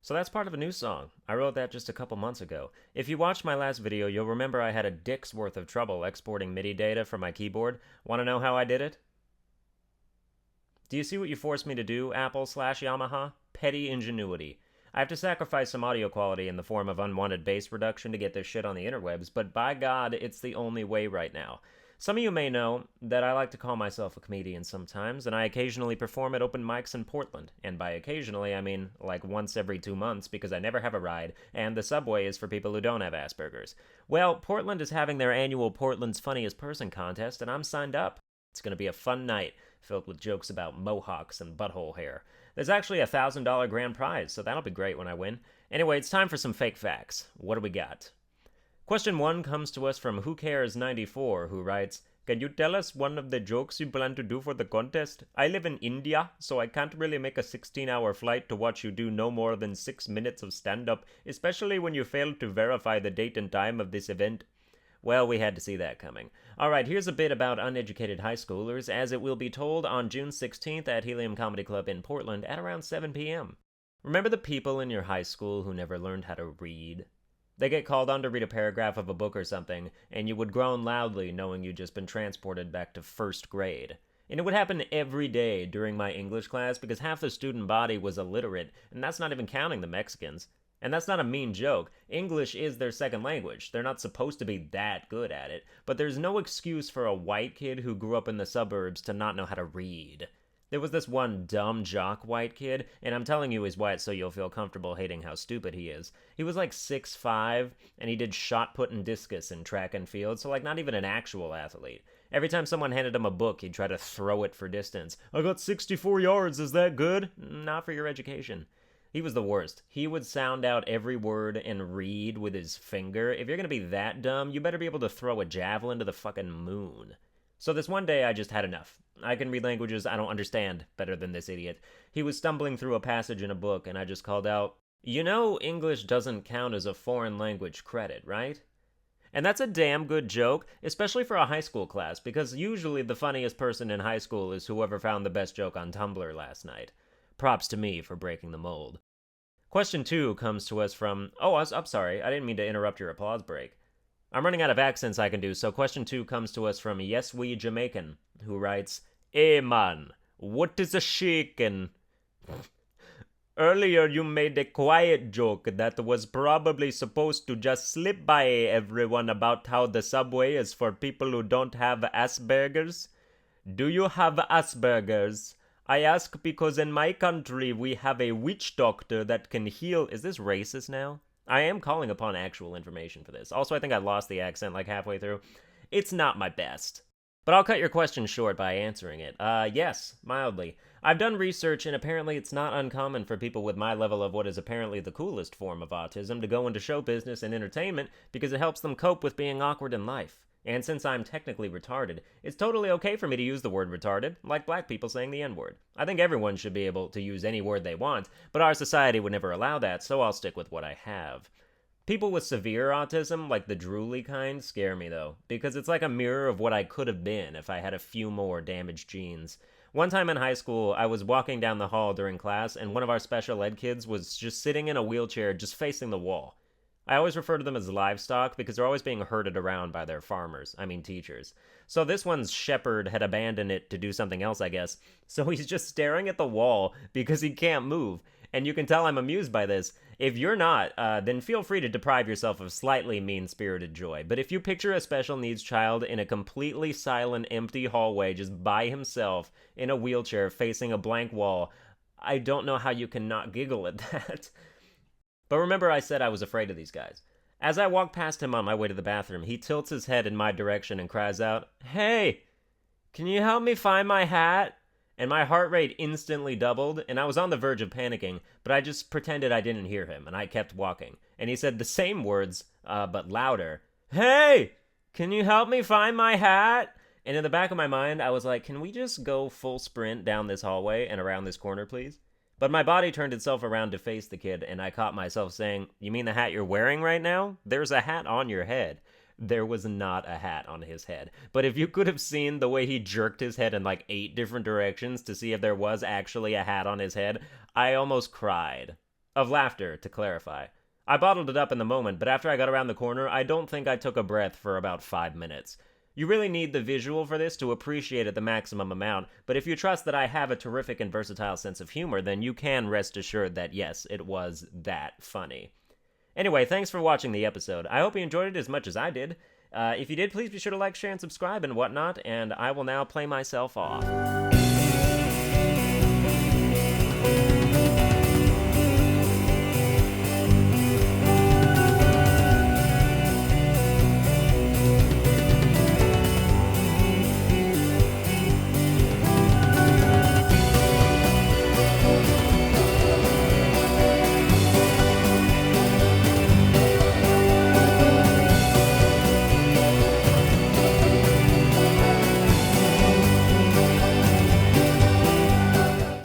So that's part of a new song. I wrote that just a couple months ago. If you watched my last video, you'll remember I had a dick's worth of trouble exporting MIDI data from my keyboard. Want to know how I did it? Do you see what you forced me to do, Apple/Yamaha? Petty ingenuity. I have to sacrifice some audio quality in the form of unwanted bass reduction to get this shit on the interwebs, but by God, it's the only way right now. Some of you may know that I like to call myself a comedian sometimes, and I occasionally perform at open mics in Portland. And by occasionally, I mean like once every 2 months because I never have a ride, and the subway is for people who don't have Asperger's. Well, Portland is having their annual Portland's Funniest Person contest, and I'm signed up. It's going to be a fun night, filled with jokes about mohawks and butthole hair. There's actually a $1,000 grand prize, so that'll be great when I win. Anyway, it's time for some fake facts. What do we got? Question 1 comes to us from Who Cares 94, who writes, "Can you tell us one of the jokes you plan to do for the contest? I live in India, so I can't really make a 16-hour flight to watch you do no more than 6 minutes of stand-up, especially when you failed to verify the date and time of this event." Well, we had to see that coming. Alright, here's a bit about uneducated high schoolers, as it will be told on June 16th at Helium Comedy Club in Portland at around 7 p.m. Remember the people in your high school who never learned how to read? They get called on to read a paragraph of a book or something, and you would groan loudly knowing you'd just been transported back to first grade. And it would happen every day during my English class because half the student body was illiterate, and that's not even counting the Mexicans. And that's not a mean joke. English is their second language. They're not supposed to be that good at it, but there's no excuse for a white kid who grew up in the suburbs to not know how to read. There was this one dumb jock white kid, and I'm telling you he's white so you'll feel comfortable hating how stupid he is. He was like 6'5", and he did shot put and discus in track and field, so like not even an actual athlete. Every time someone handed him a book, he'd try to throw it for distance. "I got 64 yards, is that good?" Not for your education. He was the worst. He would sound out every word and read with his finger. If you're gonna be that dumb, you better be able to throw a javelin to the fucking moon. So this one day I just had enough. I can read languages I don't understand better than this idiot. He was stumbling through a passage in a book, and I just called out, "You know English doesn't count as a foreign language credit, right?" And that's a damn good joke, especially for a high school class, because usually the funniest person in high school is whoever found the best joke on Tumblr last night. Props to me for breaking the mold. Question 2 comes to us from... Oh, I'm sorry. I didn't mean to interrupt your applause break. I'm running out of accents I can do, so question 2 comes to us from Yes We Jamaican, who writes, "Hey man, what is a shakin'? Earlier you made a quiet joke that was probably supposed to just slip by everyone about how the subway is for people who don't have Asperger's. Do you have Asperger's? I ask because in my country we have a witch doctor that can heal..." Is this racist now? I am calling upon actual information for this. Also, I think I lost the accent like halfway through. It's not my best. But I'll cut your question short by answering it. Yes, mildly. I've done research, and apparently it's not uncommon for people with my level of what is apparently the coolest form of autism to go into show business and entertainment because it helps them cope with being awkward in life. And since I'm technically retarded, it's totally okay for me to use the word retarded, like black people saying the N-word. I think everyone should be able to use any word they want, but our society would never allow that, so I'll stick with what I have. People with severe autism, like the drooly kind, scare me though, because it's like a mirror of what I could have been if I had a few more damaged genes. One time in high school, I was walking down the hall during class, and one of our special ed kids was just sitting in a wheelchair just facing the wall. I always refer to them as livestock because they're always being herded around by their teachers. So this one's shepherd had abandoned it to do something else, I guess. So he's just staring at the wall because he can't move. And you can tell I'm amused by this. If you're not, then feel free to deprive yourself of slightly mean-spirited joy. But if you picture a special needs child in a completely silent, empty hallway just by himself in a wheelchair facing a blank wall, I don't know how you can not giggle at that. But remember I said I was afraid of these guys. As I walk past him on my way to the bathroom, he tilts his head in my direction and cries out, "Hey, can you help me find my hat?" And my heart rate instantly doubled, and I was on the verge of panicking, but I just pretended I didn't hear him, and I kept walking. And he said the same words, but louder. "Hey, can you help me find my hat?" And in the back of my mind, I was like, can we just go full sprint down this hallway and around this corner, please? But my body turned itself around to face the kid, and I caught myself saying, "You mean the hat you're wearing right now? There's a hat on your head." There was not a hat on his head. But if you could have seen the way he jerked his head in like 8 different directions to see if there was actually a hat on his head, I almost cried. Of laughter, to clarify. I bottled it up in the moment, but after I got around the corner, I don't think I took a breath for about 5 minutes. You really need the visual for this to appreciate it the maximum amount, but if you trust that I have a terrific and versatile sense of humor, then you can rest assured that yes, it was that funny. Anyway, thanks for watching the episode. I hope you enjoyed it as much as I did. If you did, please be sure to like, share, and subscribe and whatnot, and I will now play myself off.